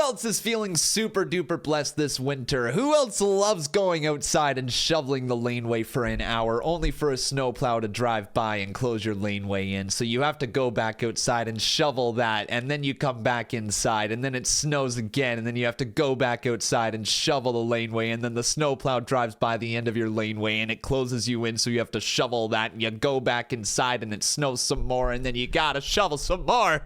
else is feeling super duper blessed this winter? Who else loves going outside and shoveling the laneway for an hour only for a snowplow to drive by and close your laneway in? So you have to go back outside and shovel that, and then you come back inside, and then it snows again, and then you have to go back outside and shovel the laneway, and then the snowplow drives by the end of your laneway and it closes you in, so you have to shovel that, and you go back inside and it snows some more, and then you gotta shovel some more.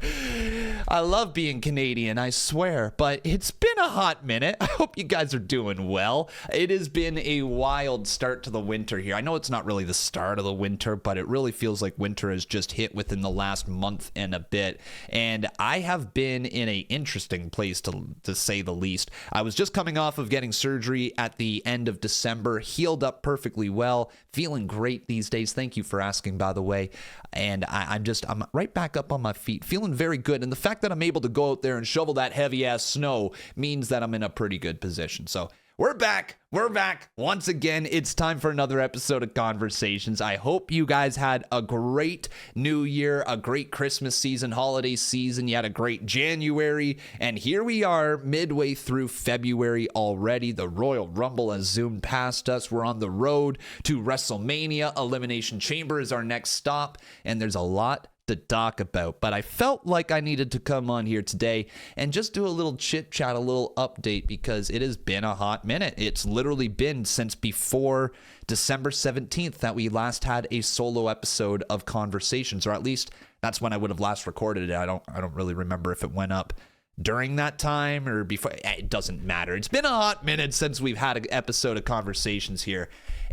I love being Canadian, I swear, but it's been a hot minute. I hope you guys are doing well. It has been a wild start to the winter here. I know it's not really the start of the winter, but it really feels like winter has just hit within the last month and a bit, and I have been in a interesting place to say the least. I was just coming off of getting surgery at the end of December, healed up perfectly well, feeling great these days. Thank you for asking, by the way. And I'm right back up on my feet, feeling very good. And the fact that I'm able to go out there and shovel that heavy ass snow means that I'm in a pretty good position. So we're back. We're back. Once again, it's time for another episode of Conversations. I hope you guys had a great new year, a great Christmas season, holiday season. You had a great January. And here we are midway through February already. The Royal Rumble has zoomed past us. We're on the road to WrestleMania. Elimination Chamber is our next stop. And there's a lot to talk about, but I felt like I needed to come on here today and just do a little chit chat, a little update, because it has been a hot minute. It's literally been since before December 17th that we last had a solo episode of Conversations, or at least that's when I would have last recorded it. I don't really remember if it went up during that time or before. It doesn't matter. It's been a hot minute since we've had an episode of Conversations here,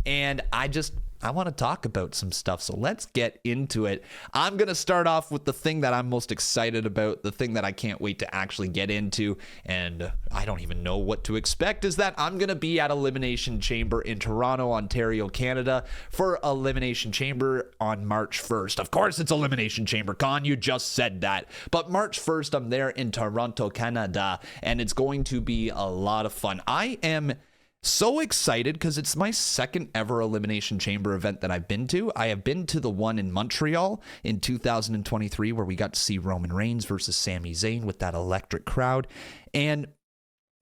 and I want to talk about some stuff, so let's get into it. I'm going to start off with the thing that I'm most excited about, the thing that I can't wait to actually get into, and I don't even know what to expect, is that I'm going to be at Elimination Chamber in Toronto, Ontario, Canada, for Elimination Chamber on March 1st. Of course, it's Elimination Chamber, Con, you just said that. But March 1st, I'm there in Toronto, Canada, and it's going to be a lot of fun. I am so excited because it's my second ever Elimination Chamber event that I've been to. I have been to the one in Montreal in 2023 where we got to see Roman Reigns versus Sami Zayn with that electric crowd. And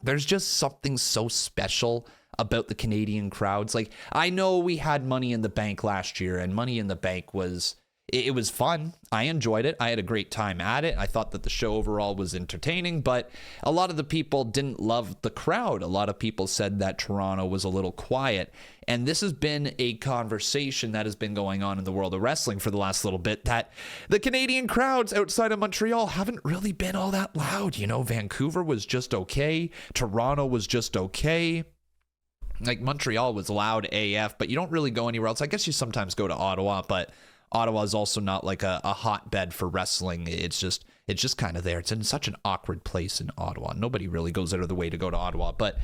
there's just something so special about the Canadian crowds. Like, I know we had Money in the Bank last year, and Money in the Bank was fun. I enjoyed it. I had a great time at it. I thought that the show overall was entertaining, but a lot of the people didn't love the crowd. A lot of people said that Toronto was a little quiet. And this has been a conversation that has been going on in the world of wrestling for the last little bit, that the Canadian crowds outside of Montreal haven't really been all that loud. You know, Vancouver was just okay. Toronto was just okay. Like, Montreal was loud AF, but you don't really go anywhere else. I guess you sometimes go to Ottawa, but Ottawa is also not like a hotbed for wrestling. It's just kind of there. It's in such an awkward place in Ottawa. Nobody really goes out of the way to go to Ottawa, but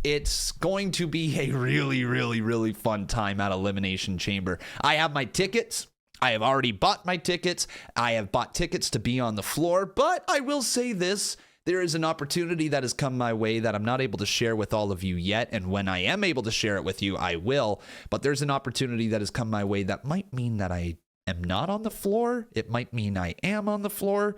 it's going to be a really, really, really fun time at Elimination Chamber. I have my tickets. I have already bought my tickets. I have bought tickets to be on the floor, but I will say this. There is an opportunity that has come my way that I'm not able to share with all of you yet, and when I am able to share it with you, I will. But there's an opportunity that has come my way that might mean that I am not on the floor. It might mean I am on the floor.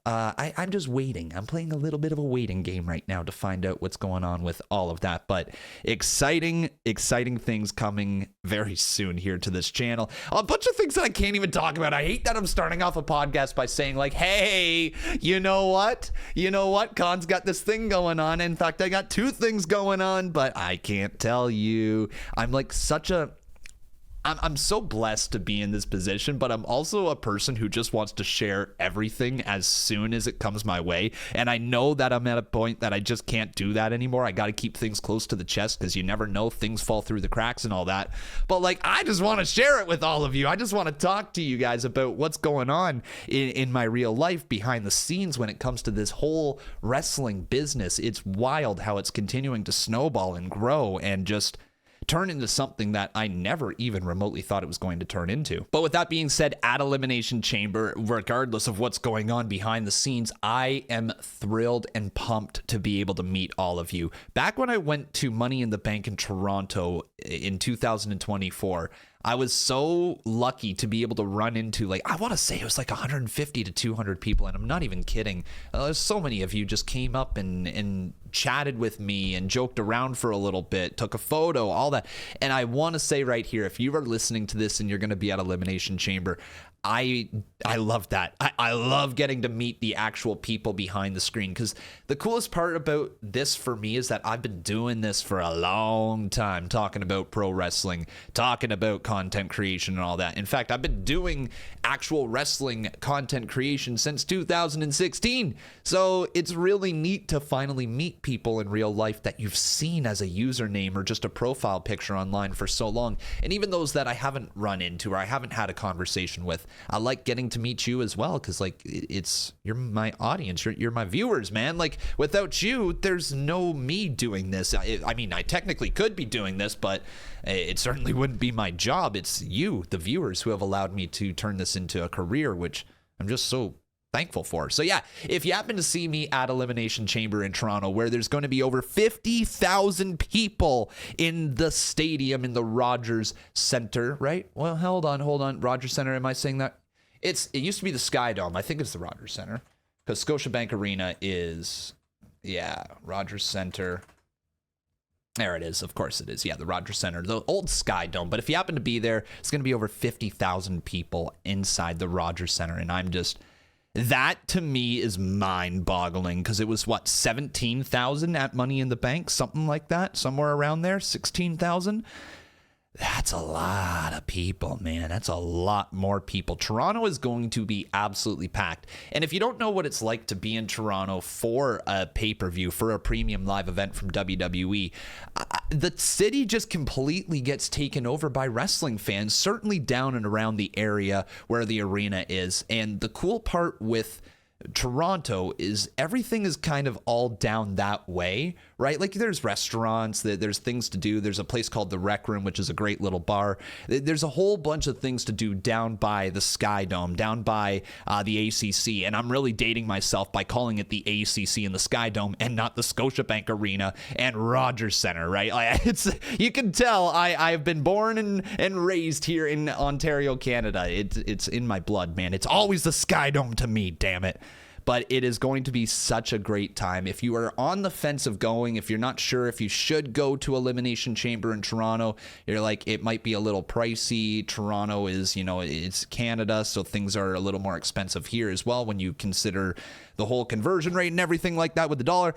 I'm just waiting. I'm playing a little bit of a waiting game right now to find out what's going on with all of that. But exciting things coming very soon here to this channel. A bunch of things that I can't even talk about. I hate that I'm starting off a podcast by saying like, hey, you know what? Con's got this thing going on. In fact, I got two things going on, but I can't tell you. I'm like I'm so blessed to be in this position, but I'm also a person who just wants to share everything as soon as it comes my way. And I know that I'm at a point that I just can't do that anymore. I got to keep things close to the chest because you never know, things fall through the cracks and all that. But like, I just want to share it with all of you. I just want to talk to you guys about what's going on in my real life behind the scenes when it comes to this whole wrestling business. It's wild how it's continuing to snowball and grow and just turn into something that I never even remotely thought it was going to turn into. But with that being said, at Elimination Chamber, regardless of what's going on behind the scenes, I am thrilled and pumped to be able to meet all of you. Back when I went to Money in the Bank in Toronto in 2024, I was so lucky to be able to run into, like, I want to say it was like 150 to 200 people, and I'm not even kidding. There's so many of you just came up and chatted with me and joked around for a little bit, took a photo, all that. And I want to say right here, if you are listening to this and you're going to be at Elimination Chamber, I love that. I love getting to meet the actual people behind the screen, because the coolest part about this for me is that I've been doing this for a long time, talking about pro wrestling, talking about content creation and all that. In fact, I've been doing actual wrestling content creation since 2016. So it's really neat to finally meet people in real life that you've seen as a username or just a profile picture online for so long. And even those that I haven't run into or I haven't had a conversation with, I like getting to meet you as well, because like you're my audience, you're my viewers, man. Like without you, there's no me doing this. I mean, I technically could be doing this, but it certainly wouldn't be my job. It's you, the viewers, who have allowed me to turn this into a career, which I'm just so thankful for. So yeah, if you happen to see me at Elimination Chamber in Toronto, where there's going to be over 50,000 people in the stadium in the Rogers Center, right? Well, hold on. Rogers Center, am I saying that? It used to be the Sky Dome. I think it's the Rogers Center, because Scotiabank Arena is, yeah, Rogers Center. There it is. Of course it is. Yeah, the Rogers Center, the old Sky Dome. But if you happen to be there, it's going to be over 50,000 people inside the Rogers Center. And I'm just, that to me is mind-boggling, because it was, what, 17,000 at Money in the Bank? Something like that? Somewhere around there? 16,000? That's a lot of people, man. That's a lot more people. Toronto is going to be absolutely packed. And if you don't know what it's like to be in Toronto for a pay-per-view, for a premium live event from WWE, the city just completely gets taken over by wrestling fans, certainly down and around the area where the arena is. And the cool part with Toronto is everything is kind of all down that way, right? Like there's restaurants, there's things to do. There's a place called the Rec Room, which is a great little bar. There's a whole bunch of things to do down by the Sky Dome, down by the ACC. And I'm really dating myself by calling it the ACC and the Sky Dome and not the Scotiabank Arena and Rogers Center, right? Like you can tell I've been born and raised here in Ontario, Canada. It's in my blood, man. It's always the Sky Dome to me, damn it. But it is going to be such a great time. If you are on the fence of going, if you're not sure if you should go to Elimination Chamber in Toronto, you're like, it might be a little pricey. Toronto is, it's Canada, so things are a little more expensive here as well when you consider the whole conversion rate and everything like that with the dollar.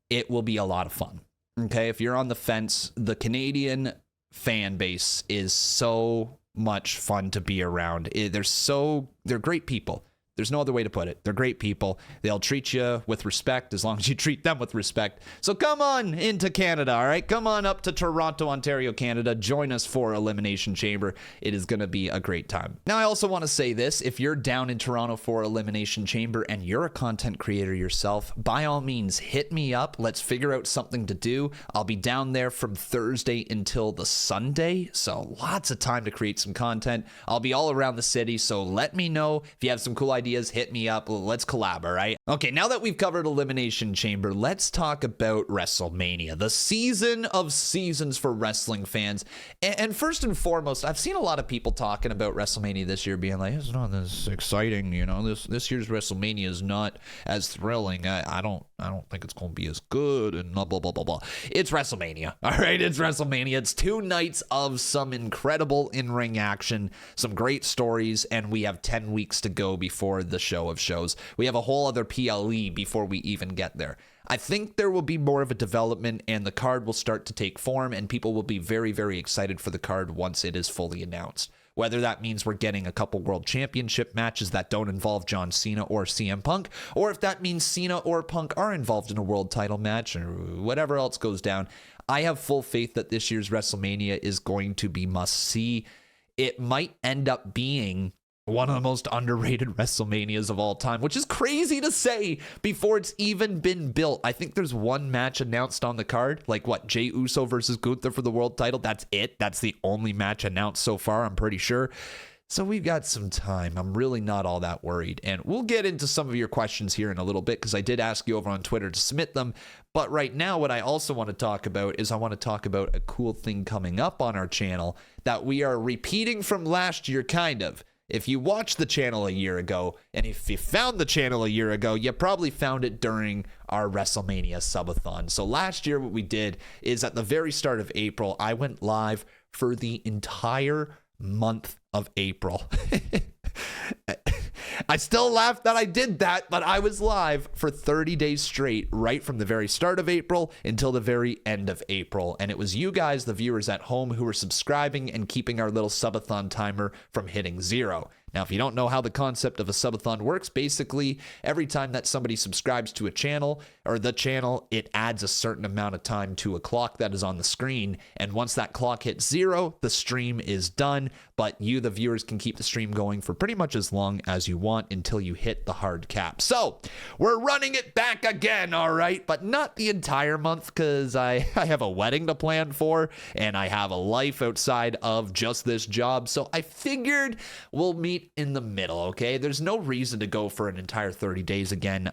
It will be a lot of fun. Okay, if you're on the fence, the Canadian fan base is so much fun to be around. They're great people. There's no other way to put it. They're great people. They'll treat you with respect as long as you treat them with respect. So come on into Canada, all right? Come on up to Toronto, Ontario, Canada. Join us for Elimination Chamber. It is going to be a great time. Now, I also want to say this. If you're down in Toronto for Elimination Chamber and you're a content creator yourself, by all means, hit me up. Let's figure out something to do. I'll be down there from Thursday until the Sunday, so lots of time to create some content. I'll be all around the city, so let me know if you have some cool ideas. Hit me up. Let's collab, all right? Okay, now that we've covered Elimination Chamber, let's talk about WrestleMania, the season of seasons for wrestling fans. And first and foremost, I've seen a lot of people talking about WrestleMania this year being like, it's not this exciting, this year's WrestleMania is not as thrilling. I don't think it's going to be as good and blah, blah, blah, blah, blah. It's WrestleMania, all right? It's WrestleMania. It's 2 nights of some incredible in-ring action, some great stories, and we have 10 weeks to go before the show of shows. We have a whole other PLE before we even get there. I think there will be more of a development and the card will start to take form and people will be very, very excited for the card once it is fully announced. Whether that means we're getting a couple world championship matches that don't involve John Cena or CM Punk, or if that means Cena or Punk are involved in a world title match or whatever else goes down. I have full faith that this year's WrestleMania is going to be must-see. It might end up being one of the most underrated WrestleManias of all time, which is crazy to say before it's even been built. I think there's one match announced on the card, like what, Jey Uso versus Gunther for the world title. That's it. That's the only match announced so far, I'm pretty sure. So we've got some time. I'm really not all that worried. And we'll get into some of your questions here in a little bit because I did ask you over on Twitter to submit them. But right now, what I also want to talk about is I want to talk about a cool thing coming up on our channel that we are repeating from last year, kind of. If you watched the channel a year ago, and if you found the channel a year ago, you probably found it during our WrestleMania Subathon. So last year, what we did is at the very start of April, I went live for the entire month of April. I still laugh that I did that, but I was live for 30 days straight, right from the very start of April until the very end of April. And it was you guys, the viewers at home, who were subscribing and keeping our little subathon timer from hitting 0. Now, if you don't know how the concept of a subathon works, basically, every time that somebody subscribes to a channel or the channel, it adds a certain amount of time to a clock that is on the screen. And once that clock hits 0, the stream is done. But you, the viewers, can keep the stream going for pretty much as long as you want until you hit the hard cap. So we're running it back again, all right? But not the entire month because I have a wedding to plan for and I have a life outside of just this job. So I figured we'll meet in the middle, okay? There's no reason to go for an entire 30 days again.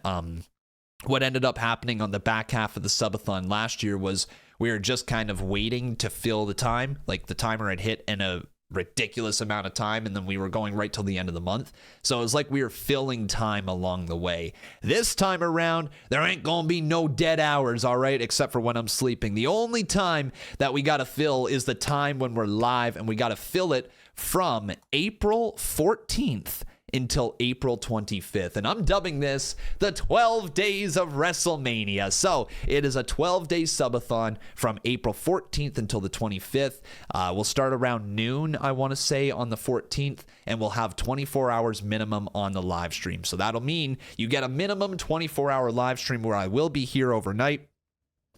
What ended up happening on the back half of the subathon last year was we were just kind of waiting to fill the time. Like the timer had hit in a ridiculous amount of time, and then we were going right till the end of the month. So it was like we were filling time along the way. This time around, there ain't gonna be no dead hours, all right, except for when I'm sleeping. The only time that we gotta fill is the time when we're live, and we gotta fill it from April 14th until April 25th. And I'm dubbing this the 12 days of WrestleMania. So it is a 12-day subathon from April 14th until the 25th. We'll start around noon, I want to say, on the 14th, and we'll have 24 hours minimum on the live stream. So that'll mean you get a minimum 24-hour live stream where I will be here overnight.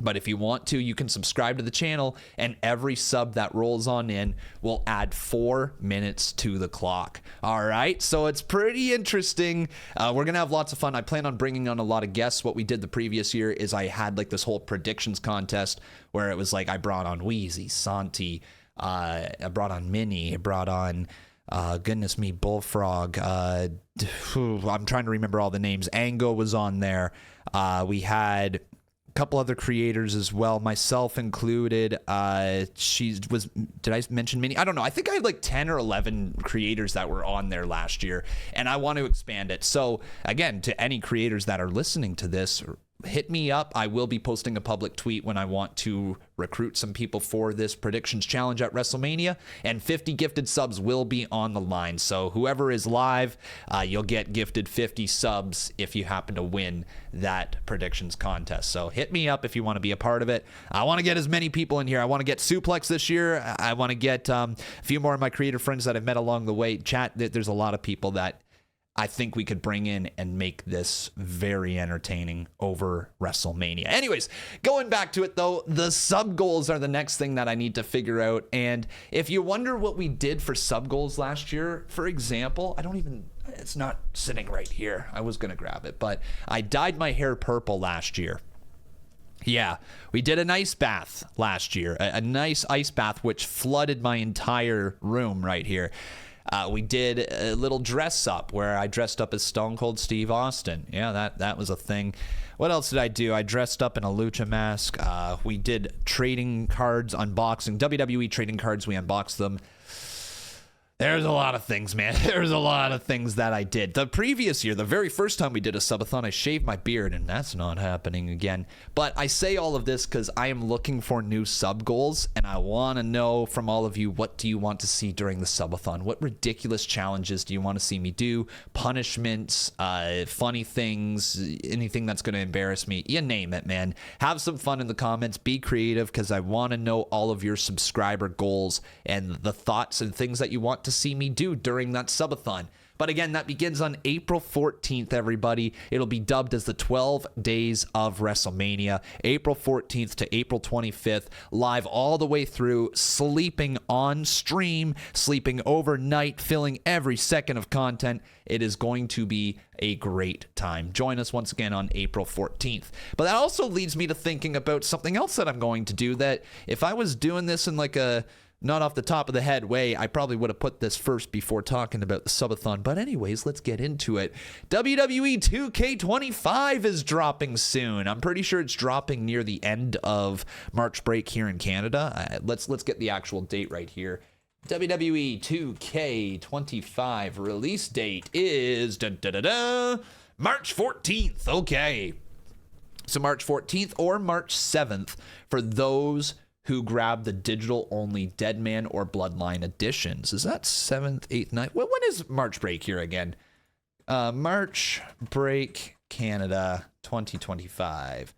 But if you want to, you can subscribe to the channel, and every sub that rolls on in will add 4 minutes to the clock. All right, so it's pretty interesting. We're going to have lots of fun. I plan on bringing on a lot of guests. What we did the previous year is I had like this whole predictions contest where it was like I brought on Wheezy, Santi, I brought on Minnie, I brought on... goodness me, Bullfrog. I'm trying to remember all the names. Ango was on there. We had couple other creators as well, myself included. Did I mention Minnie? I don't know. I think I had like 10 or 11 creators that were on there last year, and I want to expand it. So again, to any creators that are listening to this, hit me up. I will be posting a public tweet when I want to recruit some people for this predictions challenge at WrestleMania, and 50 gifted subs will be on the line. So whoever is live, you'll get gifted 50 subs if you happen to win that predictions contest. So hit me up if you want to be a part of it. I want to get as many people in here. I want to get Suplex this year. I want to get a few more of my creator friends that I've met along the way. Chat, there's a lot of people that I think we could bring in and make this very entertaining over WrestleMania. Anyways, going back to it though, the sub goals are the next thing that I need to figure out. And if you wonder what we did for sub goals last year, for example, it's not sitting right here. I was going to grab it, but I dyed my hair purple last year. Yeah, we did an ice bath last year, a nice ice bath, which flooded my entire room right here. We did a little dress up where I dressed up as Stone Cold Steve Austin. Yeah, that was a thing. What else did I do? I dressed up in a lucha mask. We did trading cards unboxing. WWE trading cards, we unboxed them. There's a lot of things, man. There's a lot of things that I did. The previous year, the very first time we did a subathon, I shaved my beard, and that's not happening again. But I say all of this because I am looking for new sub goals, and I want to know from all of you, what do you want to see during the subathon? What ridiculous challenges do you want to see me do? Punishments, funny things, anything that's going to embarrass me. You name it, man. Have some fun in the comments. Be creative because I want to know all of your subscriber goals and the thoughts and things that you want to see me do during that subathon. But again, that begins on April 14th, everybody. It'll be dubbed as the 12 days of WrestleMania, April 14th to April 25th, live all the way through, sleeping on stream, sleeping overnight, filling every second of content. It is going to be a great time. Join us once again on April 14th. But that also leads me to thinking about something else that I'm going to do, that if I was doing this in like a not off the top of the head. Wwe, I probably would have put this first before talking about the subathon. But anyways, let's get into it. WWE 2K25 is dropping soon. I'm pretty sure it's dropping near the end of March break here in Canada. Let's get the actual date right here. WWE 2K25 release date is March 14th. Okay. So March 14th or March 7th for those who grab the digital-only Deadman or Bloodline editions. Is that 7th, 8th, 9th? When is March break here again? March break Canada 2025.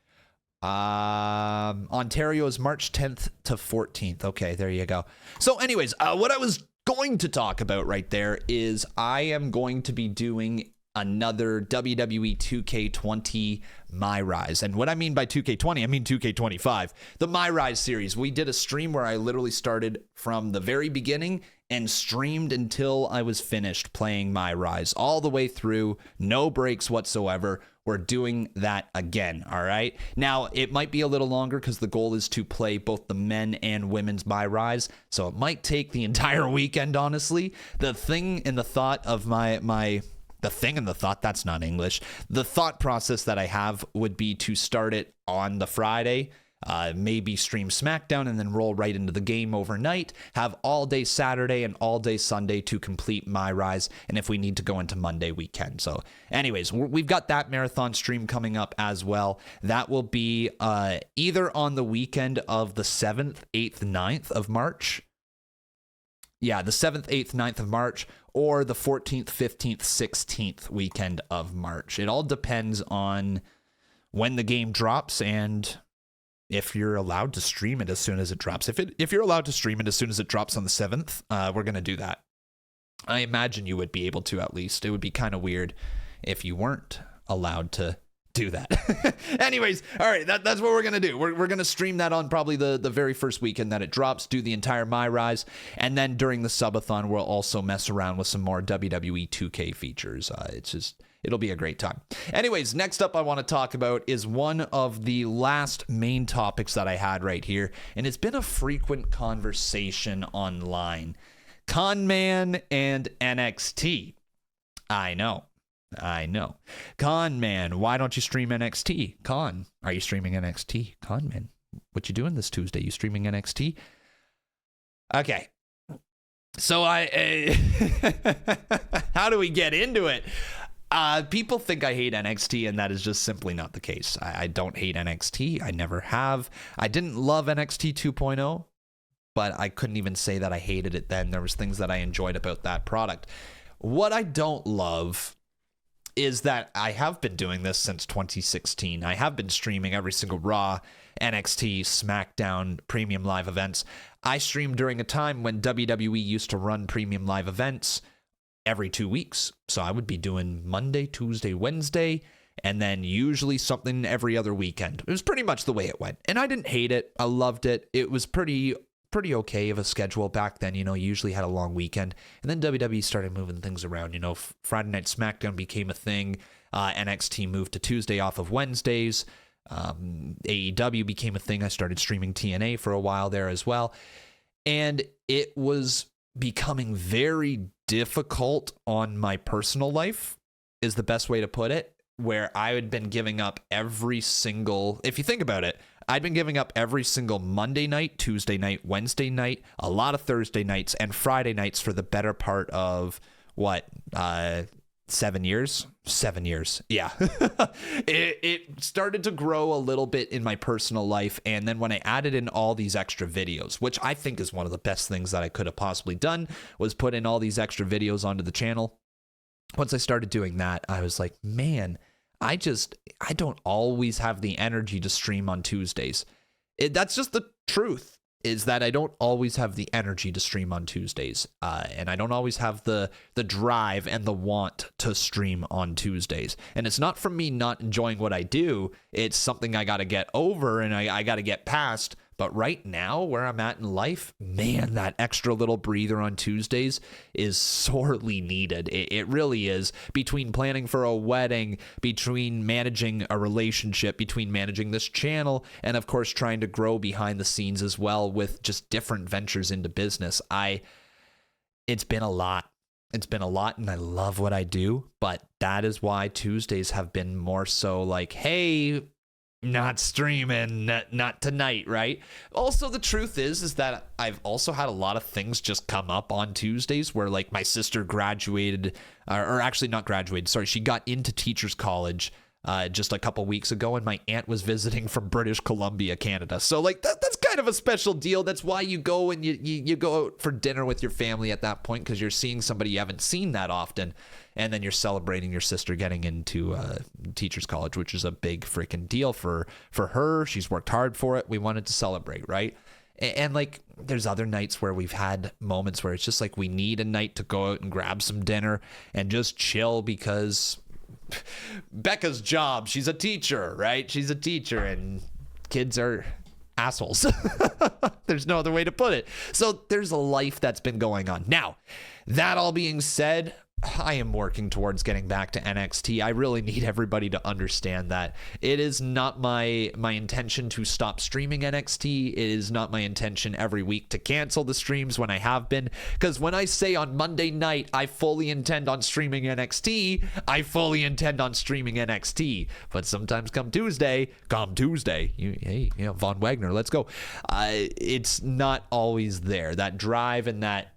Ontario is March 10th to 14th. Okay, there you go. So anyways, what I was going to talk about right there is I am going to be doing another WWE 2K20 My Rise. And what I mean by 2K20, I mean 2K25. The My Rise series. We did a stream where I literally started from the very beginning and streamed until I was finished playing My Rise. All the way through, no breaks whatsoever. We're doing that again, all right? Now, it might be a little longer because the goal is to play both the men and women's My Rise, so it might take the entire weekend, honestly. The thing in the thought of that's not English. The thought process that I have would be to start it on the Friday, maybe stream SmackDown and then roll right into the game overnight, have all day Saturday and all day Sunday to complete My Rise, and if we need to go into Monday, we can. So anyways, we've got that marathon stream coming up as well. That will be either on the weekend of the 7th, 8th, 9th of March. Yeah, the 7th, 8th, 9th of March, or the 14th, 15th, 16th weekend of March. It all depends on when the game drops and if you're allowed to stream it as soon as it drops. If you're allowed to stream it as soon as it drops on the 7th, we're going to do that. I imagine you would be able to, at least. It would be kind of weird if you weren't allowed to do that. Anyways, all right, that's what we're gonna do. We're gonna stream that on probably the very first weekend that it drops, do the entire My Rise, and then during the subathon we'll also mess around with some more WWE 2K features. It'll be a great time. Anyways, next up I want to talk about is one of the last main topics that I had right here, and it's been a frequent conversation online. Conman and NXT. I know. Con Man, why don't you stream NXT? Con, are you streaming NXT? Con Man, what you doing this Tuesday? You streaming NXT? Okay. So how do we get into it? People think I hate NXT, and that is just simply not the case. I don't hate NXT. I never have. I didn't love NXT 2.0, but I couldn't even say that I hated it then. There was things that I enjoyed about that product. What I don't love is that I have been doing this since 2016. I have been streaming every single Raw, NXT, SmackDown, premium live events. I streamed during a time when WWE used to run premium live events every 2 weeks. So I would be doing Monday, Tuesday, Wednesday, and then usually something every other weekend. It was pretty much the way it went. And I didn't hate it. I loved it. It was pretty okay of a schedule back then. You usually had a long weekend, and then WWE started moving things around. Friday Night SmackDown became a thing. NXT moved to Tuesday off of Wednesdays. AEW became a thing. I started streaming TNA for a while there as well, and it was becoming very difficult on my personal life, is the best way to put it, where I had been giving up every single, if you think about it, I'd been giving up every single Monday night, Tuesday night, Wednesday night, a lot of Thursday nights, and Friday nights for the better part of, 7 years? 7 years, yeah. It started to grow a little bit in my personal life, and then when I added in all these extra videos, which I think is one of the best things that I could have possibly done, was put in all these extra videos onto the channel. Once I started doing that, I was like, man, I don't always have the energy to stream on Tuesdays. That's just the truth, is that I don't always have the energy to stream on Tuesdays. And I don't always have the drive and the want to stream on Tuesdays. And it's not from me not enjoying what I do. It's something I got to get over and I got to get past. But right now, where I'm at in life, man, that extra little breather on Tuesdays is sorely needed. It really is. Between planning for a wedding, between managing a relationship, between managing this channel, and of course trying to grow behind the scenes as well with just different ventures into business. It's been a lot. It's been a lot, and I love what I do, but that is why Tuesdays have been more so like, hey, not streaming, not tonight, right? Also, the truth is that I've also had a lot of things just come up on Tuesdays where, like, my sister graduated, or actually not graduated, sorry, she got into teachers college just a couple weeks ago, and my aunt was visiting from British Columbia, Canada. So, like, that's kind of a special deal. That's why you go and you go out for dinner with your family at that point, because you're seeing somebody you haven't seen that often, and then you're celebrating your sister getting into teachers college, which is a big freaking deal for her. She's worked hard for it. We wanted to celebrate, right? And like, there's other nights where we've had moments where it's just like we need a night to go out and grab some dinner and just chill, because Becca's job, she's a teacher, right? She's a teacher, and kids are assholes. There's no other way to put it. So there's a life that's been going on. Now, that all being said, I am working towards getting back to NXT. I really need everybody to understand that it is not my intention to stop streaming NXT. It is not my intention every week to cancel the streams when I have been, because when I say on Monday night I fully intend on streaming NXT, I fully intend on streaming NXT. But sometimes come Tuesday, hey, Von Wagner, let's go. It's not always there. That drive and that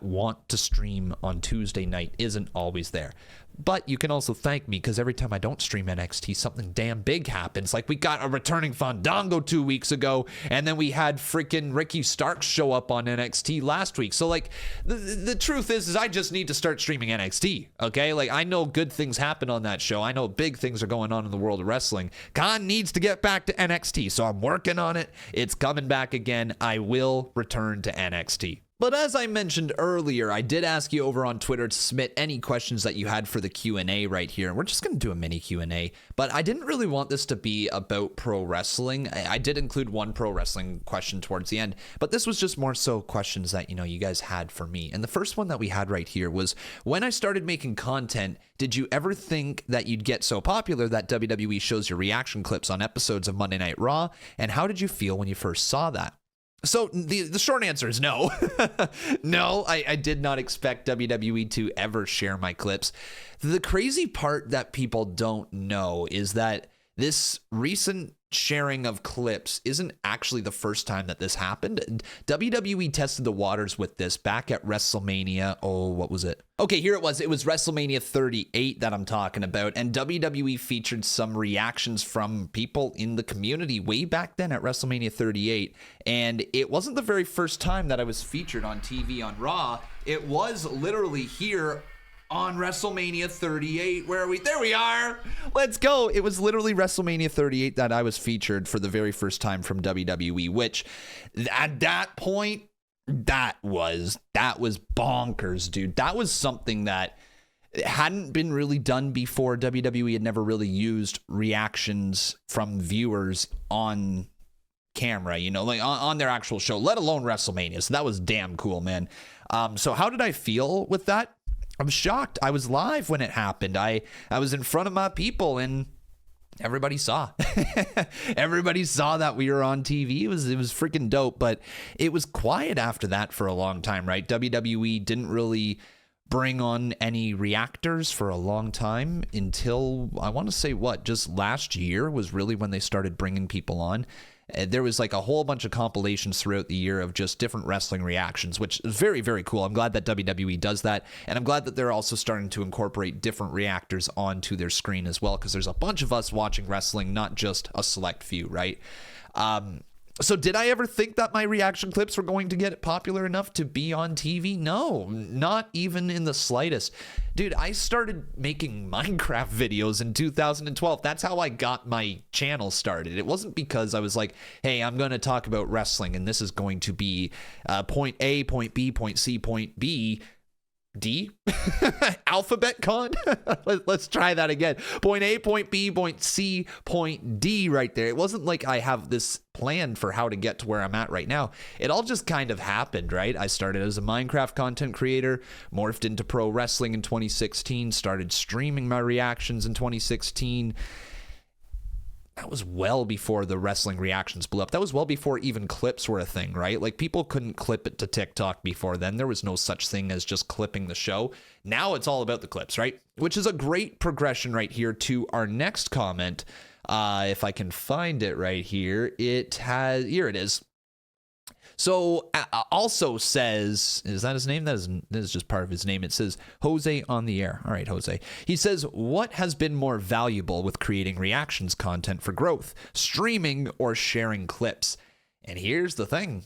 want to stream on Tuesday night isn't always there. But you can also thank me, because every time I don't stream NXT, something damn big happens. Like, we got a returning Fandango 2 weeks ago, and then we had freaking Ricky Starks show up on NXT last week. So, like, the truth is I just need to start streaming NXT, okay? Like, I know good things happen on that show. I know big things are going on in the world of wrestling. Khan needs to get back to NXT, so I'm working on it. It's coming back again. I will return to NXT. But as I mentioned earlier, I did ask you over on Twitter to submit any questions that you had for the Q&A right here. And we're just going to do a mini Q&A. But I didn't really want this to be about pro wrestling. I did include one pro wrestling question towards the end. But this was just more so questions that, you guys had for me. And the first one that we had right here was, when I started making content, did you ever think that you'd get so popular that WWE shows your reaction clips on episodes of Monday Night Raw? And how did you feel when you first saw that? So the short answer is no. No, I did not expect WWE to ever share my clips. The crazy part that people don't know is that this recent sharing of clips isn't actually the first time that this happened. WWE tested the waters with this back at WrestleMania. Oh, what was it? Okay, here it was. It was WrestleMania 38 that I'm talking about. And WWE featured some reactions from people in the community way back then at WrestleMania 38. And it wasn't the very first time that I was featured on TV on Raw. It was literally here on WrestleMania 38, there we are. Let's go. It was literally WrestleMania 38 that I was featured for the very first time from WWE, which at that point, that was bonkers, dude. That was something that hadn't been really done before. WWE had never really used reactions from viewers on camera, like on their actual show, let alone WrestleMania. So that was damn cool, man. So how did I feel with that? I'm shocked. I was live when it happened. I was in front of my people, and everybody saw. Everybody saw that we were on TV. It was freaking dope, but it was quiet after that for a long time, right? WWE didn't really bring on any reactors for a long time until, I want to say, just last year was really when they started bringing people on. There was like a whole bunch of compilations throughout the year of just different wrestling reactions, which is very, very cool. I'm glad that WWE does that. And I'm glad that they're also starting to incorporate different reactors onto their screen as well, because there's a bunch of us watching wrestling, not just a select few, right? So did I ever think that my reaction clips were going to get popular enough to be on TV? No, not even in the slightest. Dude, I started making Minecraft videos in 2012. That's how I got my channel started. It wasn't because I was like, hey, I'm going to talk about wrestling and this is going to be point A, point B, point C, point B. D? Alphabet con? Let's try that again. Point A, point B, point C, point D right there. It wasn't like I have this plan for how to get to where I'm at right now. It all just kind of happened, right? I started as a Minecraft content creator, morphed into pro wrestling in 2016, started streaming my reactions in 2016. That was well before the wrestling reactions blew up. That was well before even clips were a thing, right? Like, people couldn't clip it to TikTok before then. There was no such thing as just clipping the show. Now it's all about the clips, right? Which is a great progression right here to our next comment. If I can find it right here, here it is. So also says, is that his name? That is just part of his name. It says Jose on the air. All right, Jose. He says, what has been more valuable with creating reactions content for growth, streaming or sharing clips? And here's the thing.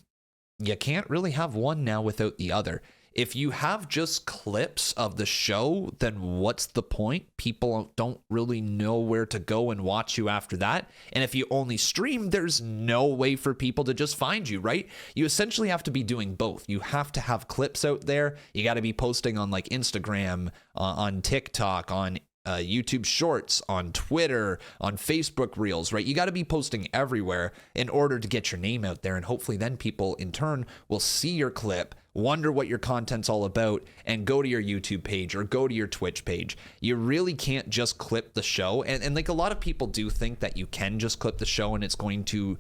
You can't really have one now without the other. If you have just clips of the show, then what's the point? People don't really know where to go and watch you after that. And if you only stream, there's no way for people to just find you, right? You essentially have to be doing both. You have to have clips out there. You got to be posting on like Instagram, on TikTok, on YouTube Shorts, on Twitter, on Facebook Reels, right? You got to be posting everywhere in order to get your name out there. And hopefully then people in turn will see your clip, wonder what your content's all about, and go to your YouTube page or go to your Twitch page. You really can't just clip the show. And like, a lot of people do think that you can just clip the show and it's going to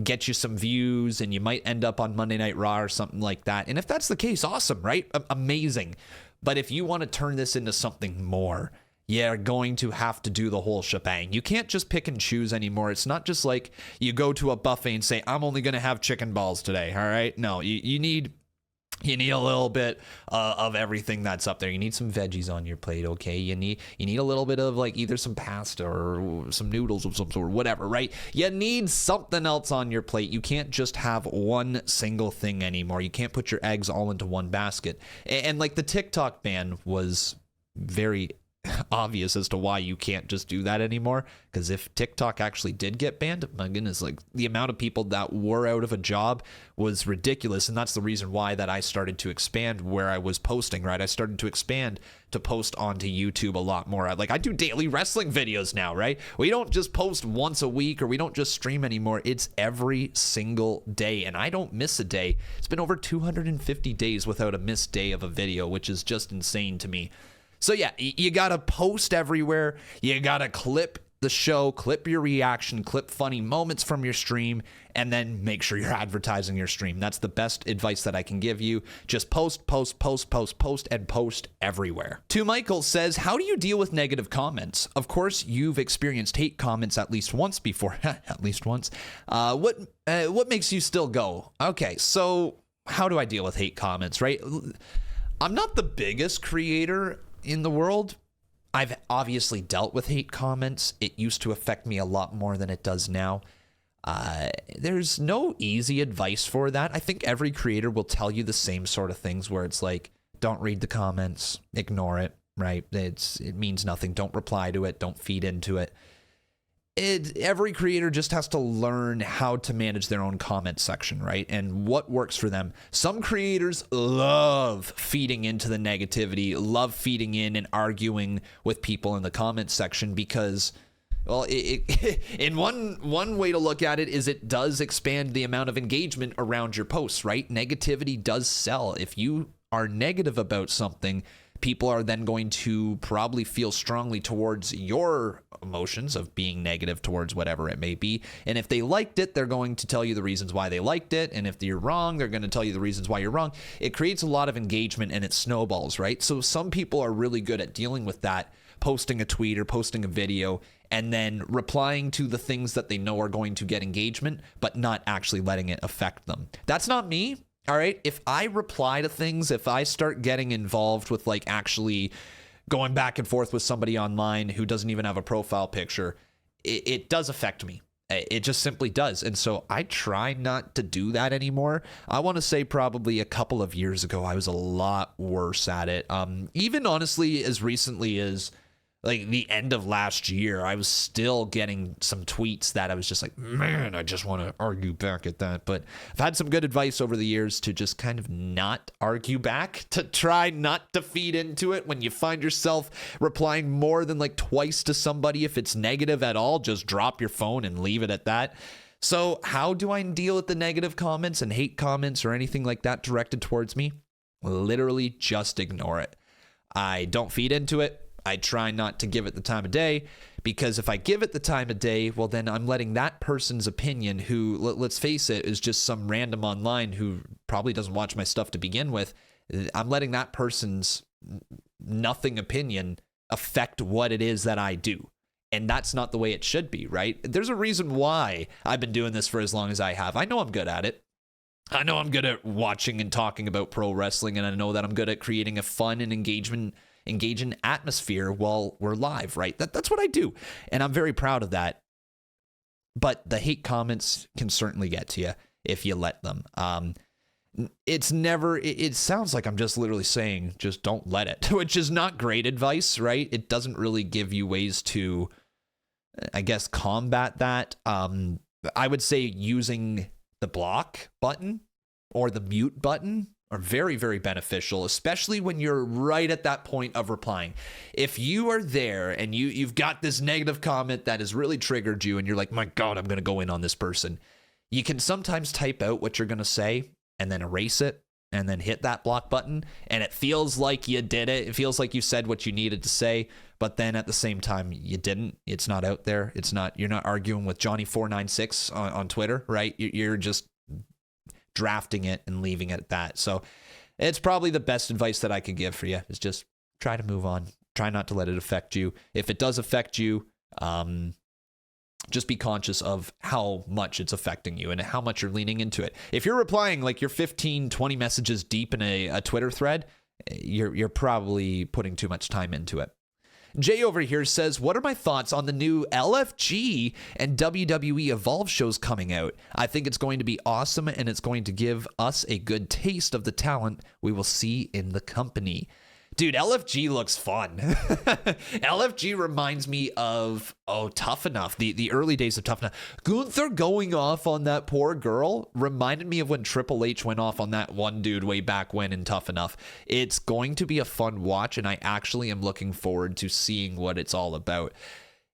get you some views and you might end up on Monday Night Raw or something like that. And if that's the case, awesome, right? Amazing. But if you want to turn this into something more, you're going to have to do the whole shebang. You can't just pick and choose anymore. It's not just like you go to a buffet and say, I'm only going to have chicken balls today. All right. No, you need a little bit of everything that's up there. You need some veggies on your plate, okay? You need a little bit of like either some pasta or some noodles of some sort, whatever, right? You need something else on your plate. You can't just have one single thing anymore. You can't put your eggs all into one basket. And like, the TikTok ban was very obvious as to why you can't just do that anymore, because if TikTok actually did get banned, my goodness, like, the amount of people that were out of a job was ridiculous. And that's the reason why that I started to expand where I was posting, right? I started to expand to post onto YouTube a lot more. I do daily wrestling videos now, right? We don't just post once a week, or we don't just stream anymore. It's every single day, and I don't miss a day. It's been over 250 days without a missed day of a video, which is just insane to me. So yeah, you got to post everywhere. You got to clip the show, clip your reaction, clip funny moments from your stream, and then make sure you're advertising your stream. That's the best advice that I can give you. Just post, and post everywhere. To Michael says, how do you deal with negative comments? Of course, you've experienced hate comments at least once before. At least once. What makes you still go? Okay, so how do I deal with hate comments, right? I'm not the biggest creator in the world. I've obviously dealt with hate comments. It used to affect me a lot more than it does now. There's no easy advice for that. I think every creator will tell you the same sort of things, where it's like, don't read the comments, ignore it, right? It means nothing. Don't reply to it. Don't feed into it. Every creator just has to learn how to manage their own comment section, right? And what works for them. Some creators love feeding into the negativity, love feeding in and arguing with people in the comment section, because, well, in one way to look at it is it does expand the amount of engagement around your posts, right? Negativity does sell. If you are negative about something, people are then going to probably feel strongly towards your emotions of being negative towards whatever it may be. And if they liked it, they're going to tell you the reasons why they liked it. And if you're wrong, they're going to tell you the reasons why you're wrong. It creates a lot of engagement and it snowballs, right? So some people are really good at dealing with that, posting a tweet or posting a video and then replying to the things that they know are going to get engagement, but not actually letting it affect them. That's not me. All right, if I reply to things, if I start getting involved with like actually going back and forth with somebody online who doesn't even have a profile picture, it does affect me. It just simply does. And so I try not to do that anymore. I want to say probably a couple of years ago, I was a lot worse at it. Even honestly, as recently as like the end of last year, I was still getting some tweets that I was just like, man, I just want to argue back at that. But I've had some good advice over the years to just kind of not argue back, to try not to feed into it. When you find yourself replying more than like twice to somebody, if it's negative at all, just drop your phone and leave it at that. So how do I deal with the negative comments and hate comments or anything like that directed towards me? Literally just ignore it. I don't feed into it. I try not to give it the time of day, because if I give it the time of day, well, then I'm letting that person's opinion, who, let's face it, is just some random online who probably doesn't watch my stuff to begin with. I'm letting that person's nothing opinion affect what it is that I do. And that's not the way it should be, right? There's a reason why I've been doing this for as long as I have. I know I'm good at it. I know I'm good at watching and talking about pro wrestling, and I know that I'm good at creating a fun and engaging atmosphere while we're live, right? That's what I do, and I'm very proud of that. But the hate comments can certainly get to you if you let them. It's never, it sounds like I'm just literally saying, just don't let it, which is not great advice, right? It doesn't really give you ways to, I guess, combat that. I would say using the block button or the mute button are very, very beneficial, especially when you're right at that point of replying. If you are there and you've got this negative comment that has really triggered you and you're like, my God, I'm going to go in on this person, you can sometimes type out what you're going to say and then erase it and then hit that block button, and it feels like you did it. It feels like you said what you needed to say, but then at the same time, you didn't. It's not out there. You're not arguing with Johnny496 on Twitter, right? You're just drafting it and leaving it at that. So it's probably the best advice that I could give for you, is just try to move on. Try not to let it affect you. If it does affect you, just be conscious of how much it's affecting you and how much you're leaning into it. If you're replying like you're 15, 20 messages deep in a Twitter thread, you're probably putting too much time into it. Jay over here says, what are my thoughts on the new LFG and WWE Evolve shows coming out? I think it's going to be awesome, and it's going to give us a good taste of the talent we will see in the company. Dude, LFG looks fun. LFG reminds me of, Tough Enough, the early days of Tough Enough. Gunther going off on that poor girl reminded me of when Triple H went off on that one dude way back when in Tough Enough. It's going to be a fun watch, and I actually am looking forward to seeing what it's all about.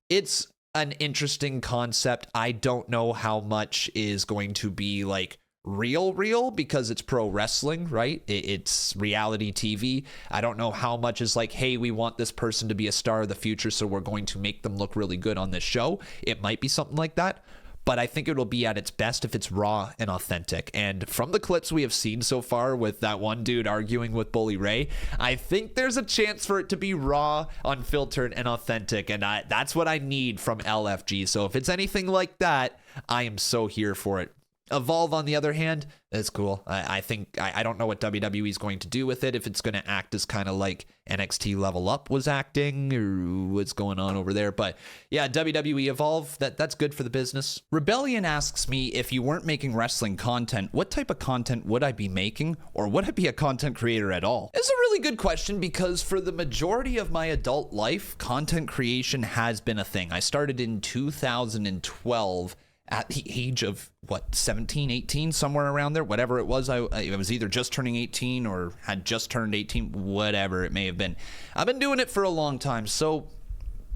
It's an interesting concept. I don't know how much is going to be like real because it's pro wrestling, right? It's reality TV. I don't know how much is like, hey, we want this person to be a star of the future, so we're going to make them look really good on this show. It might be something like that, but I think it'll be at its best if it's raw and authentic. And from the clips we have seen so far with that one dude arguing with Bully Ray, I think there's a chance for it to be raw, unfiltered, and authentic, and that's what I need from LFG. So if it's anything like that, I am so here for it. Evolve, on the other hand, is cool. I think I don't know what WWE is going to do with it, if it's going to act as kind of like NXT Level Up was acting, or what's going on over there. But yeah, WWE Evolve, that's good for the business. Rebellion asks me, if you weren't making wrestling content, what type of content would I be making, or would I be a content creator at all? It's a really good question, because for the majority of my adult life, content creation has been a thing. I started in 2012 at the age of 17, 18, somewhere around there, whatever it was. I was either just turning 18 or had just turned 18, whatever it may have been. I've been doing it for a long time, so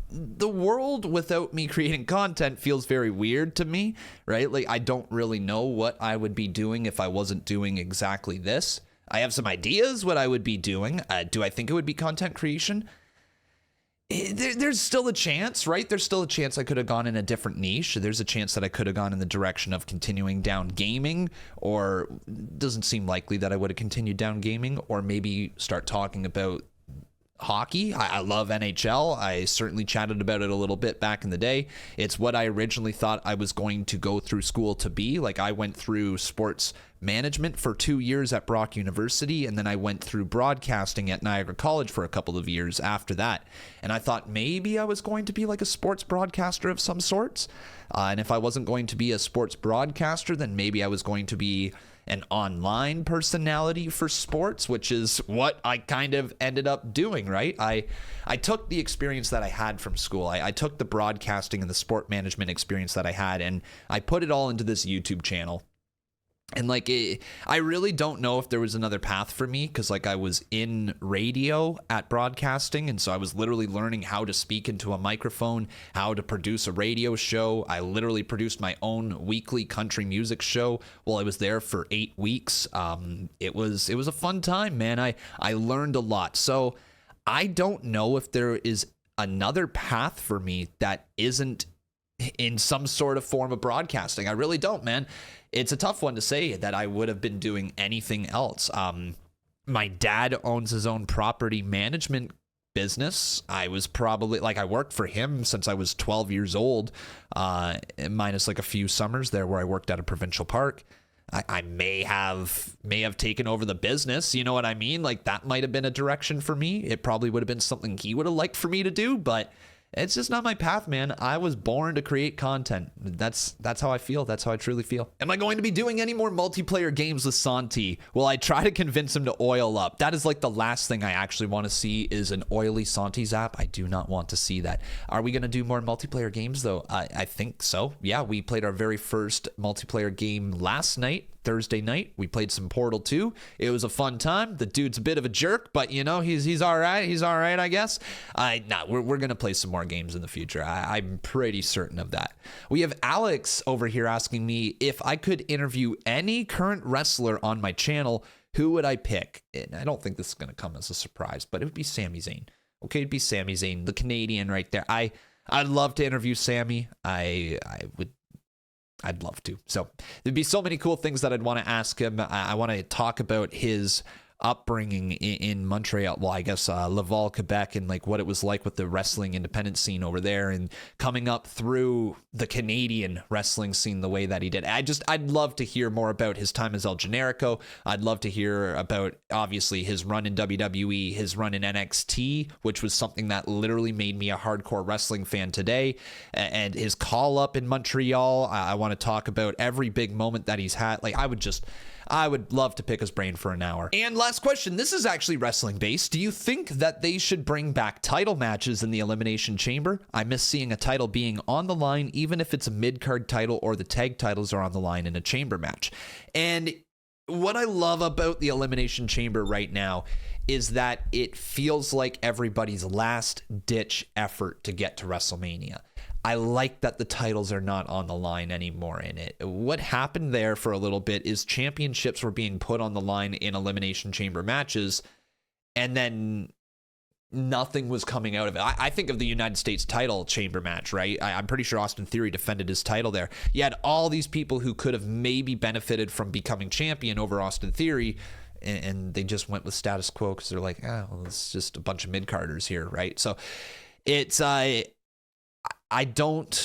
the world without me creating content feels very weird to me, right? Like, I don't really know what I would be doing if I wasn't doing exactly this. I have some ideas what I would be doing. Do I think it would be content creation? There's still a chance, right? There's still a chance I could have gone in a different niche. There's a chance that I could have gone in the direction of continuing down gaming, or doesn't seem likely that I would have continued down gaming, or maybe start talking about hockey. I love NHL. I certainly chatted about it a little bit back in the day. It's what I originally thought I was going to go through school to be. Like, I went through sports management for 2 years at Brock University, and then I went through broadcasting at Niagara College for a couple of years after that. And I thought maybe I was going to be like a sports broadcaster of some sorts. And if I wasn't going to be a sports broadcaster, then maybe I was going to be an online personality for sports, which is what I kind of ended up doing, right? I took the experience that I had from school. I took the broadcasting and the sport management experience that I had, and I put it all into this YouTube channel. And like, I really don't know if there was another path for me, because like I was in radio at broadcasting, and so I was literally learning how to speak into a microphone, how to produce a radio show. I literally produced my own weekly country music show while I was there for 8 weeks. It was a fun time, man. I learned a lot. So I don't know if there is another path for me that isn't in some sort of form of broadcasting. I really don't, man. It's a tough one to say that I would have been doing anything else. My dad owns his own property management business. I was probably like, I worked for him since I was 12 years old, minus like a few summers there where I worked at a provincial park. I may have taken over the business. You know what I mean? Like that might have been a direction for me. It probably would have been something he would have liked for me to do, but it's just not my path, man. I was born to create content. That's how I feel. That's how I truly feel. Am I going to be doing any more multiplayer games with Santi? Well, I try to convince him to oil up. That is like the last thing I actually want to see is an oily Santi zap. I do not want to see that. Are we going to do more multiplayer games, though? I think so. Yeah, we played our very first multiplayer game last night. Thursday night, we played some Portal 2. It was a fun time. The dude's a bit of a jerk, but you know, he's all right. He's all right, I guess. We're gonna play some more games in the future. I'm pretty certain of that. We have Alex over here asking me if I could interview any current wrestler on my channel, who would I pick? And I don't think this is gonna come as a surprise, but it would be Sami Zayn. Okay, it'd be Sami Zayn, the Canadian right there. I'd love to interview Sami. I'd love to. So there'd be so many cool things that I'd want to ask him. I want to talk about his upbringing in Montreal, well, I guess Laval, Quebec, and like what it was like with the wrestling independent scene over there and coming up through the Canadian wrestling scene the way that he did. I'd love to hear more about his time as El Generico. I'd love to hear about, obviously, his run in WWE, his run in NXT, which was something that literally made me a hardcore wrestling fan today, and his call up in Montreal. I want to talk about every big moment that he's had. Like, I would love to pick his brain for an hour. And last question, this is actually wrestling based. Do you think that they should bring back title matches in the Elimination Chamber? I miss seeing a title being on the line, even if it's a mid-card title or the tag titles are on the line in a chamber match. And what I love about the Elimination Chamber right now is that it feels like everybody's last-ditch effort to get to WrestleMania. I like that the titles are not on the line anymore in it. What happened there for a little bit is championships were being put on the line in Elimination Chamber matches, and then nothing was coming out of it. I think of the United States title chamber match, right? I'm pretty sure Austin Theory defended his title there. You had all these people who could have maybe benefited from becoming champion over Austin Theory, and they just went with status quo because they're like, well, it's just a bunch of mid-carders here, right? So it's... I don't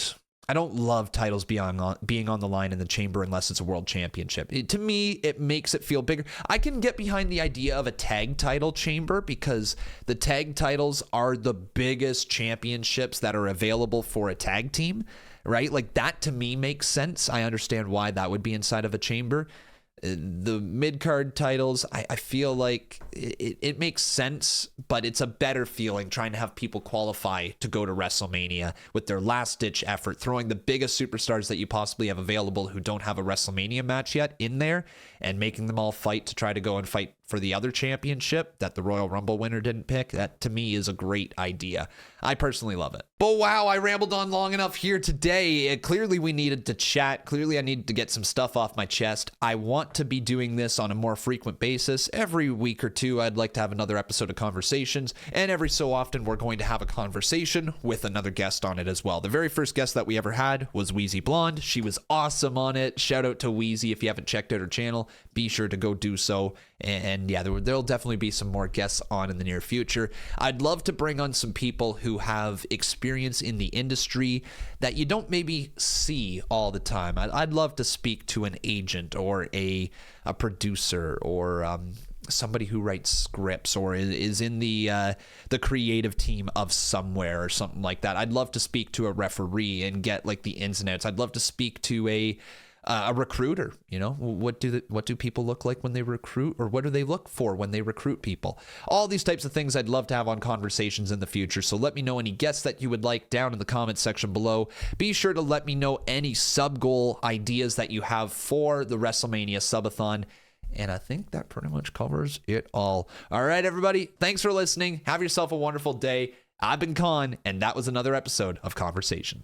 love titles being on the line in the chamber unless it's a world championship. To me, it makes it feel bigger. I can get behind the idea of a tag title chamber because the tag titles are the biggest championships that are available for a tag team, right? Like that to me makes sense. I understand why that would be inside of a chamber. The mid-card titles, I feel like it makes sense, but it's a better feeling trying to have people qualify to go to WrestleMania with their last-ditch effort, throwing the biggest superstars that you possibly have available who don't have a WrestleMania match yet in there, and making them all fight to try to go and fight for the other championship that the Royal Rumble winner didn't pick. That, to me, is a great idea. I personally love it. But wow, I rambled on long enough here today. Clearly, we needed to chat. Clearly, I needed to get some stuff off my chest. I want to be doing this on a more frequent basis. Every week or two, I'd like to have another episode of Conversations, and every so often, we're going to have a conversation with another guest on it as well. The very first guest that we ever had was Wheezy Blonde. She was awesome on it. Shout out to Wheezy. If you haven't checked out her channel, be sure to go do so. And And yeah, there'll definitely be some more guests on in the near future. I'd love to bring on some people who have experience in the industry that you don't maybe see all the time. I'd love to speak to an agent or a producer or somebody who writes scripts or is in the creative team of somewhere or something like that. I'd love to speak to a referee and get like the ins and outs. I'd love to speak to a recruiter. You know, what do people look like when they recruit, or what do they look for when they recruit people? All these types of things I'd love to have on Conversations in the future. So let me know any guests that you would like down in the comments section below. Be sure to let me know any sub goal ideas that you have for the WrestleMania Subathon. And I think that pretty much covers it all. All right, everybody. Thanks for listening. Have yourself a wonderful day. I've been Con, and that was another episode of Conversations.